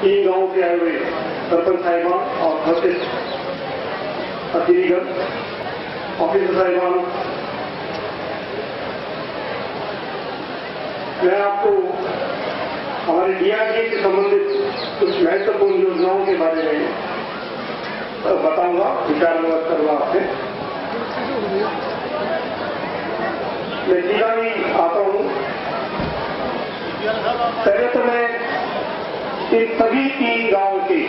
तीन गांवों से आए हुए सरपंच साहिबान और वरिष्ठ अधिकारीगण, ऑफिसर साहिबान, मैं आपको हमारे डीआरडीए से संबंधित कुछ महत्वपूर्ण योजनाओं के बारे में बताऊंगा, विचार विमर्श करूंगा आपसे। मैं सीधा ही आता हूं। पहले तो मैं इन सभी तीन गांवों के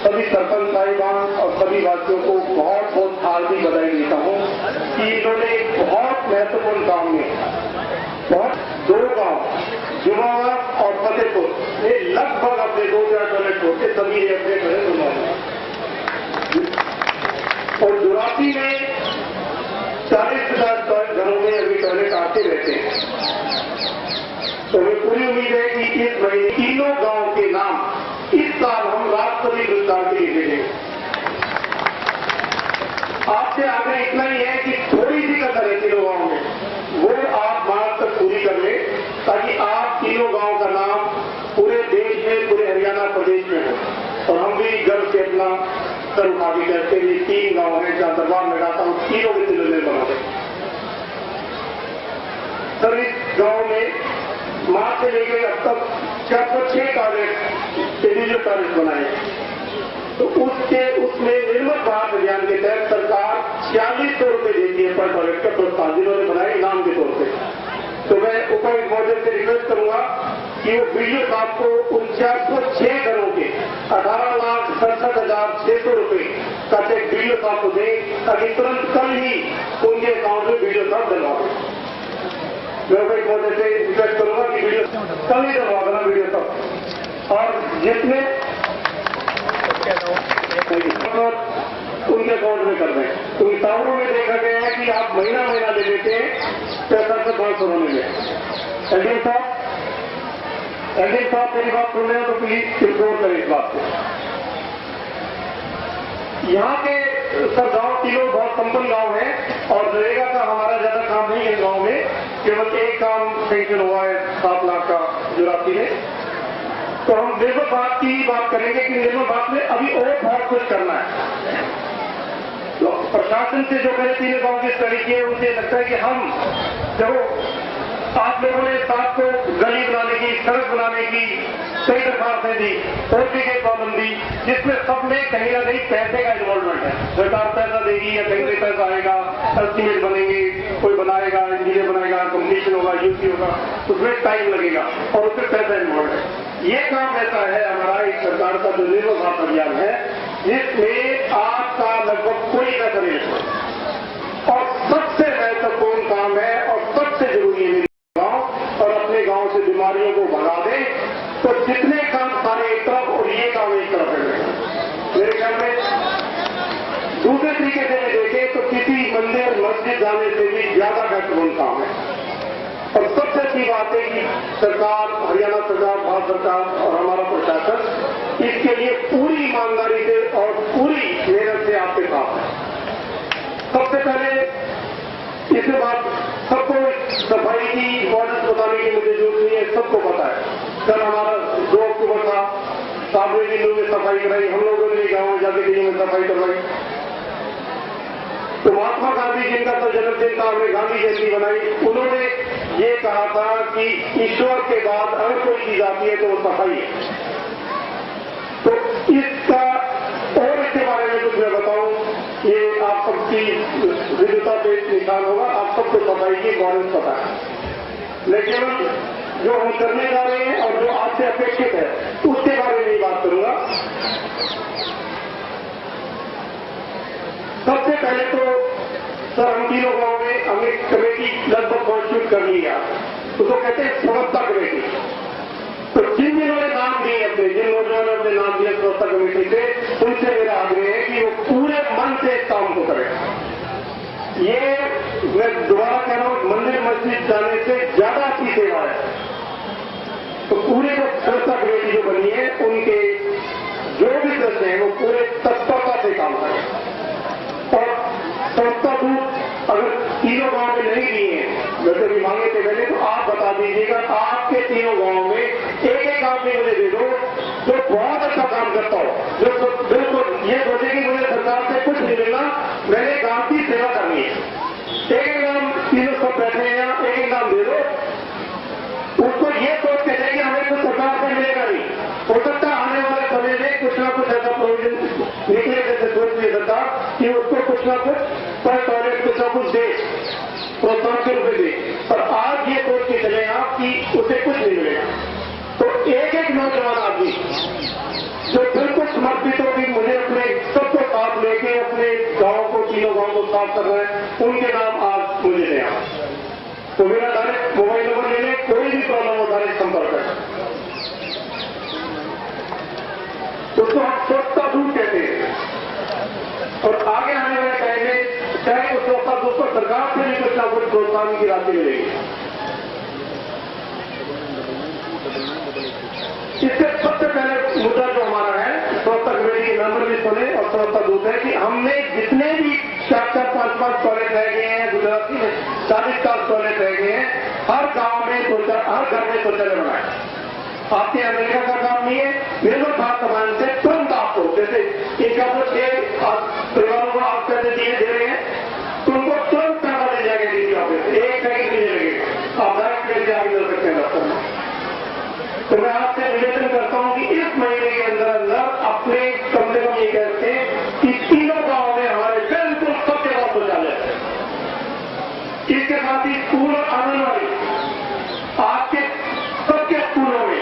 सभी सरपंच साहिबान और सभी वासियों को बहुत बहुत हार्दिक बधाई देता हूं कि इन्होंने एक बहुत महत्वपूर्ण काम में दो गांव जुमावत और फतेहपुर ये लगभग अपने 2-4 टॉयलेट छोड़ के सभी अपने घर बनवाए और जुरासी में 40,000 घरों में अभी टॉयलेट आते रहते हैं। तो हमें पूरी उम्मीद है कि इस महीने तीनों गांव के नाम इस साल हम राष्ट्रपति पुरस्कार के लिए देंगे। आपसे आगे इतना ही है कि थोड़ी सी कसर है तीनों गांव में, वो आप मार्च तक पूरी कर ले ताकि आप तीनों गांव का नाम पूरे देश में, पूरे हरियाणा प्रदेश में हो। और हम भी गर्व से अपना सर उठा के कहते हैं 3 गांव है जहां दरबार में जाता हूं, तीनों के जिले में बना दे। सर इस गांव में मार्च से लेकर अब तक 406 टॉयलेट इंडिविजुअल टॉयलेट बनाए, तो उसमें निर्मल भारत अभियान के तहत सरकार 4600 रुपये देती है पर टॉयलेट का प्रोत्साहन, जिन्होंने बनाए इनाम के तौर पर। तो मैं उपायुक्त महोदय से रिक्वेस्ट करूंगा कि वो वीडियो साहब को उन 406 घरों के 18,67,600 रुपये का चेक वीडियो साहब को दें ताकि तुरंत कल ही उनके अकाउंट में वीडियो साहब डलवा दें। मैं उपायुक्त महोदय से रिक्वेस्ट करूंगा कि वीडियो कल ही डलवा देना वीडियो साहब, और जिसमें उनके अकाउंट में कर दें। तो टावरों में देखा गया है कि आप महीना ले लेते हैं 65 से 500 होने में। एलडीएम साहब मेरी बात सुन रहे हैं तो प्लीज इम्प्रूव करें इस बात को। यहाँ के सब गांव तीनों बहुत संपन्न गांव हैं और नरेगा का हमारा ज्यादा काम नहीं है गांव में, केवल एक काम सेंक्शन हुआ है 7 लाख का जुरासी में। तो हम निर्मल बात की बात करेंगे कि निर्मल बात में अभी और बहुत कुछ करना है। तो प्रशासन से जो मैंने तीनों गांव की स्टडी की है उनसे लगता है कि हम जब आप लोगों ने साथ को गली बनाने की, सड़क बनाने की कई दरखास्तें दी, पोल्ट्री के प्रॉब्लम दी, जिसमें सब में कहीं ना कहीं पैसे का इन्वॉल्वमेंट है। सरकार पैसा देगी या कहीं से पैसा आएगा, एस्टीमेट बनेंगे, कोई बनाएगा, इंजीनियर बनाएगा, कंपटीशन होगा, यूसी होगा, उसमें टाइम लगेगा और उसमें पैसा इन्वॉल्व है। ये काम ऐसा है हमारा एक सरकार का जो निर्मल भारत अभियान है, जिसमें आपका लगभग कोई पैसा नहीं है और सबसे महत्वपूर्ण काम है और सबसे जरूरी है गांव और अपने गांव से बीमारियों को भगा दे। तो जितने काम सारे एक तरफ और ये काम एक तरफ है। मेरे ख्याल में दूसरे तरीके से देखें तो किसी मंदिर मस्जिद जाने से भी ज्यादा महत्वपूर्ण काम है। और सबसे अच्छी बात है कि सरकार, हरियाणा सरकार, भारत सरकार और हमारा प्रशासन इसके लिए पूरी ईमानदारी से और पूरी मेहनत से आपके साथ है। सबसे पहले इसके बाद सबको सफाई की इम्पोर्टेंस बताने की मुझे जरूरत नहीं है, सबको पता है। कल हमारा 2 अक्टूबर था, सामने जिलों में सफाई कराई, हम लोगों ने गांव में जाके जिलों में सफाई करवाई। तो महात्मा गांधी जिनका तो जन्मदिन था, हमने गांधी जयंती बनाई। उन्होंने ये कहा था कि ईश्वर के बाद अगर कोई चीज आती है तो वो सफाई है। तो इसका और इसके बारे में कुछ मैं बताऊं, ये आप सबकी विद्युता पे निशान होगा, आप सबको सफाई की इम्पोर्टेंस पता है। लेकिन जो हम करने जा रहे हैं और जो आपसे अपेक्षित है उसके बारे में बात करूंगा। सबसे पहले तो सर हम तीनों गांव में हमने कमेटी लगभग कॉन्स्टिट्यूट कर लिया, उसको कहते हैं समस्ता कमेटी। तो जिन्होंने नाम दिए अपने, जिन नौजवानों ने अपने नाम दिए समस्ता कमेटी से, उनसे मेरा आग्रह है कि वो पूरे मन से इस काम को करें। ये मैं दोबारा कह रहा हूं, मंदिर मस्जिद जाने से ज्यादा अच्छी सेवा है। तो पूरे जो समस्ता कमेटी जो बनी है उनके जो भी सदस्य हैं वो पूरे तत्परता से काम करें। और संस्था दूध अगर तीनों गांव में नहीं दिए हैं, वैसे भी मांगे थे पहले, तो आप बता दीजिएगा आपके तीनों गांव में एक आदमी मुझे दे दो जो जो बिल्कुल ये सोचे कि मुझे सरकार से कुछ नहीं मिलना, मैंने गांव की सेवा करनी है। एक नाम तीनों सब बैठे हैं, एक नाम दे दो, उसको ये सोच के कि हमें कुछ सरकार से मिलेगा नहीं। हो सकता है आने वाले समय में कुछ ना कुछ ऐसा प्रोविजन निकले, जैसे सोच रही सरकार कि उसको कुछ ना कुछ पर टॉयलेट कुछ ना कुछ दे, प्रोत्साहन के रूप में दे। पर आज ये सोच के चले आप कि उसे कुछ नहीं मिलेगा। तो एक एक नौजवान आदमी जो बिल्कुल समर्पित हो कि मुझे अपने सबको साथ लेके अपने गांव को, तीनों गांव को साफ कर रहे हैं, उनके नाम आज मुझे दें। तो मेरा डायरेक्ट मोबाइल नंबर ले लें, कोई भी प्रॉब्लम हो डायरेक्ट संपर्क करें। उसको हम स्वच्छता दूत कहते हैं। और आगे आने वाले टाइम में चाहे उस स्वच्छता दूत को सरकार से भी कुछ ना कुछ प्रोत्साहन की राशि मिलेगी। इससे सबसे पहले मुद्दा जो हमारा है, स्वच्छता कमेटी के मेंबर भी सुने और स्वच्छता दूत है कि हमने जितने भी 4-4, 5-5 टॉयलेट रह गए हैं, गुजराती में 40 टॉयलेट रह गए हैं, हर गांव में हर घर में शौचालय बनाए। आपके अमेरिका का काम नहीं है, निर्भर भारत समाज से तुरंत आपको, जैसे इनका तो 6 परिवारों को आप पैसे दिए दे रहे हैं, तो उनको तुरंत पैसा दे जाएगा डीसी ऑफिस से, एक पैकेट नहीं लगेगा, आप डायरेक्ट पैसे आगे दे सकते हैं दफ्तर में। तो मैं आपसे निवेदन करता हूं कि इस महीने के अंदर अंदर अपने कम से कम ये कहते हैं कि तीनों गांव में हमारे बिल्कुल सब जगह शौचालय है। इसके साथ ही स्कूल और आंगनबाड़ी, आपके सबके स्कूलों में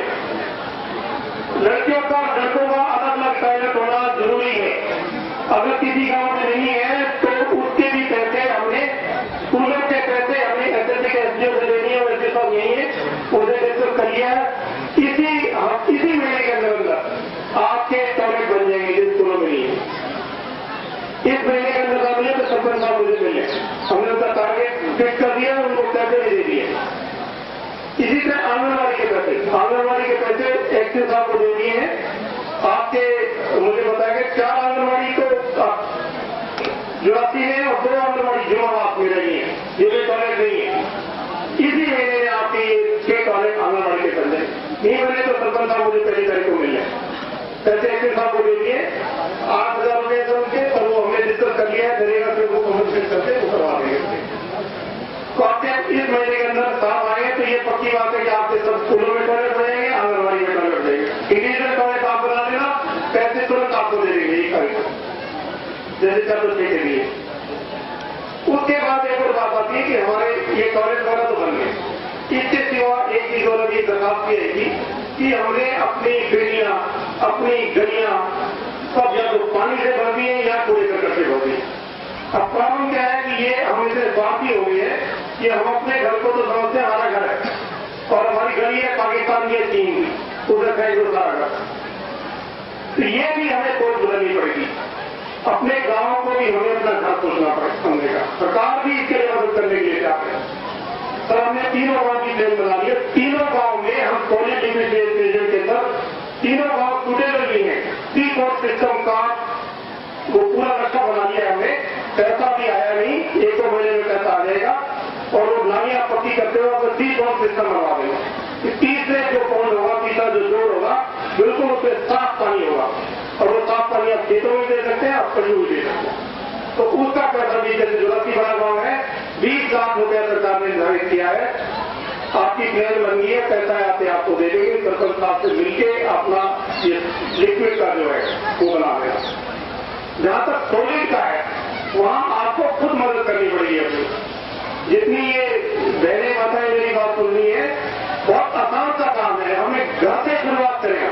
लड़कियों का लड़कों का अलग अलग टॉयलेट होना जरूरी है। अगर किसी गांव में नहीं है तो उसके भी पैसे हमने, स्कूलों के पैसे हमने एसएससी के एसडीओ से देनी है, वैसे सब यही है, उसे डिस्कस कर लिया है। इसी महीने के अंदर आपके टॉयलेट बन जाएंगे जिन स्कूलों में नहीं है। इस महीने के अंदर मिले तो सरपंच साहब मुझे मिले, हमने उसका टारगेट फिक्स कर दिया, उनको पैसे भी दे दिए। इसी तरह आंगनबाड़ी के पैसे एक्सिस साहब को दे दिए हैं। आपके मुझे बताया कि 4 आंगनबाड़ी को जुड़ाती है और 2 आंगनबाड़ी जुड़ा आप मिल रही है, जिनमें टॉयलेट नहीं है। इसी महीने में आपकी 6 टॉयलेट आंगनबाड़ी के बन जाए। नहीं बने तो सरपंच साहब मुझे पहली तारीख को मिल जाए। पैसे एक्सिस साहब को दे दिए 8,000 रुपये उनके, और वो हमने डिस्कस कर लिया है, नरेगा से वो कम्युनिकेट करके वो करवा देंगे। तो आपके इस महीने के अंदर साहब आएंगे तो ये पक्की बात है कि आपके सब स्कूलों में टॉयलेट बनेंगे, आंगनबाड़ी में टॉयलेट बनेंगे। इंडिविजुअल टॉयलेट आप बना देना, पैसे तुरंत आपको दे देंगे एक तारीख को, जैसे 4 के लिए। उसके बाद एक और बात आती है कि हमारे ये टॉयलेट वगैरह तो बन गए, इसके सिवा एक चीज और अभी दरखास्त की रहेगी कि हमने अपनी गलियां, अपनी गलियां सब या तो पानी से भर दी है या कूड़े करकट से भर दी है। अब प्रॉब्लम क्या है कि ये हम इसे स्वार्थी हो गई है कि हम अपने घर को तो समझते हैं हमारा घर है, और हमारी गली है पाकिस्तान की, चीन की, उधर का जो सारा घर। तो ये भी हमें सोच बदलनी पड़ेगी। अपने गांव को भी हमें अपना घर सोचना पड़ेगा। सरकार भी इसके लिए मदद करने के लिए चाहते हैं। सर, हमने तीनों गांव की प्लान बना लिया। तीनों गांव में हम सॉलिड लिमिटेड के अंदर तीनों गांव सुटेबल भी हैं। 3 कोर्ट सिस्टम का वो पूरा नक्शा बना लिया हमने। पैसा भी आया नहीं, 1-2 महीने में पैसा आ जाएगा, और वो नालियां पक्की करते हुए अपने 3 कोर्ट सिस्टम बनवा देंगे। तीसरे जो पॉइंट होगा, तीसरा जो जोड़ होगा, बिल्कुल उसमें साफ पानी होगा, और वो साफ पानी आप खेतों में दे सकते हैं, आप कहीं भी दे सकते हैं। तो उसका पैसा भी जैसे जुड़ती बड़ा गांव है, 20 लाख रुपया सरकार ने निर्धारित किया है। आपकी प्लान बन गई है, पैसा आते आपको दे देंगे। सरपंच साहब से मिलकर अपना ये लिक्विड का जो है वो बना देगा। जहां तक सॉलिड का है वहां आपको खुद मदद करनी पड़ेगी अपनी। जितनी ये बहने माताएं मेरी बात सुन रही है, बहुत आसान सा काम है। हमें घर से शुरुआत करेगा।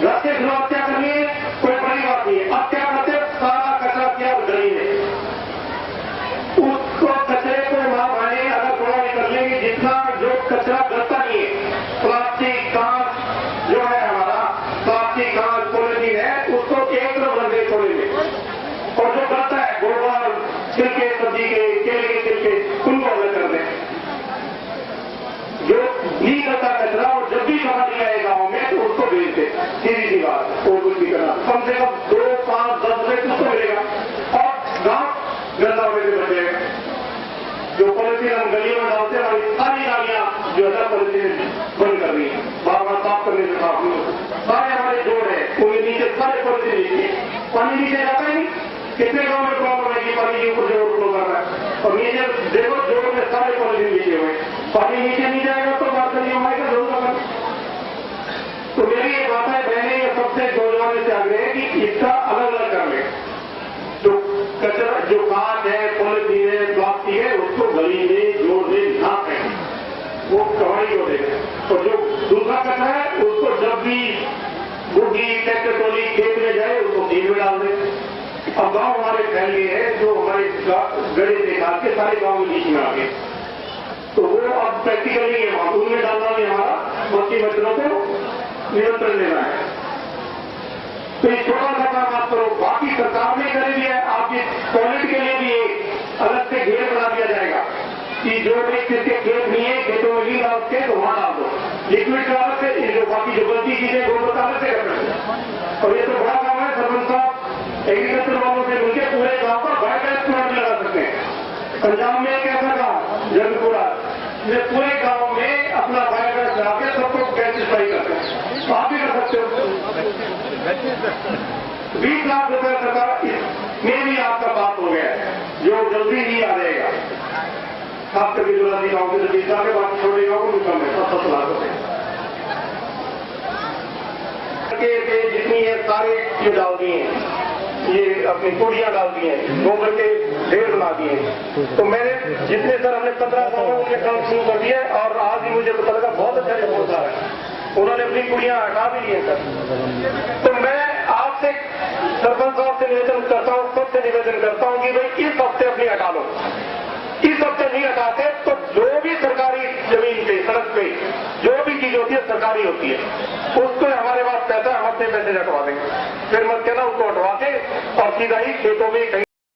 घर से शुरुआत क्या करनी है, कोई बड़ी बात नहीं है। अब क्या करते हैं, सारा कचरा क्या गली में, उसको कचरे को मां भाई अगर थोड़ा निकल लेंगे, जितना जो कचरा गलता नहीं है, प्लास्टिक, कांच जो है हमारा, प्लास्टिक, कांच, पॉलिथीन है, उसको एक तरफ रख दे थोड़े में, और जो गलता है गोबर, छिलके, सब्जी के, केले के छिलके, उनको अलग कर दें। जो नहीं करता कचरा, और जब भी कहा दिया है गाँव में तो उसको भेज दे, सीधी सी बात, और कुछ भी कर माताएं बहनें ये सबसे नौजवानों से आग्रह है कि इसका अलग अलग कर ले। जो कचरा, जो कांच है, पॉलिथीन है, प्लास्टिक है, उसको गली में जोड़ में ना फेंके, वो कमाई को देगा। और जो दूसरा कचरा है उसको जब भी बुढ़ी ट्रैक्टर ट्रॉली खेत में जाए उसको खेत में डाल दे। अब गांव हमारे फैल गए हैं, जो हमारे गड़े निकाल के सारे गांव में बीच में आ गए, तो वो अब प्रैक्टिकली है, मामूल में डालना भी हमारा बच्ची बच्चों को नियंत्रण लेना है। तो ये छोटा सा काम आप करो, बाकी सरकार ने करेगी है। आपके टॉयलेट के लिए भी एक अलग से घेर बना दिया जाएगा कि जो भी किसके खेत नहीं है, खेतों में नहीं डाल के तो वहां डाल दो। लिक्विड का अलग से, जो बाकी जो गलती चीजें गोबर का अलग से करना। और ये तो बड़ा काम है, सरपंच साहब एग्रीकल्चर वालों से मिलकर पूरे गांव का बायोगैस प्लांट लगा सकते हैं। पंजाब में एक ऐसा गांव जगतपुरा, पूरे गांव में अपना बायोगैस लगा के सबको गैस सप्लाई करते हैं। तो आप भी कर सकते हो। 20 लाख रुपए सरकार इसमें भी आपका बात हो गया है, जो जल्दी ही आ जाएगा। खास करके जो नदी गाँव के 20 लाख के बाद छोड़े गाँव को कम है, 7 लाख रुपए जितनी है सारे जो डाल दिए हैं, ये अपनी कुड़ियां डाल दी हैं, गोबर के ढेर बना दिए हैं। तो मैंने जितने सर हमने 15 गाँव में उनके काम शुरू कर दिया है और आज ही मुझे पता लगा बहुत अच्छा रिपोर्ट आ रहा है, उन्होंने अपनी कुड़ियां हटा भी ली हैं सर। तो मैं आपसे सरपंच साहब से निवेदन करता हूँ, सबसे निवेदन करता हूँ कि भाई इस हफ्ते अपनी हटा लो। इस हफ्ते नहीं हटाते तो जो भी सरकारी जमीन पे, सड़क पे जो भी चीज होती है सरकारी होती है, उसको हमारे पास पैसा, हम अपने पैसे हटवा देंगे। फिर मत कहना उसको हटवा के और सीधा ही खेतों में कहीं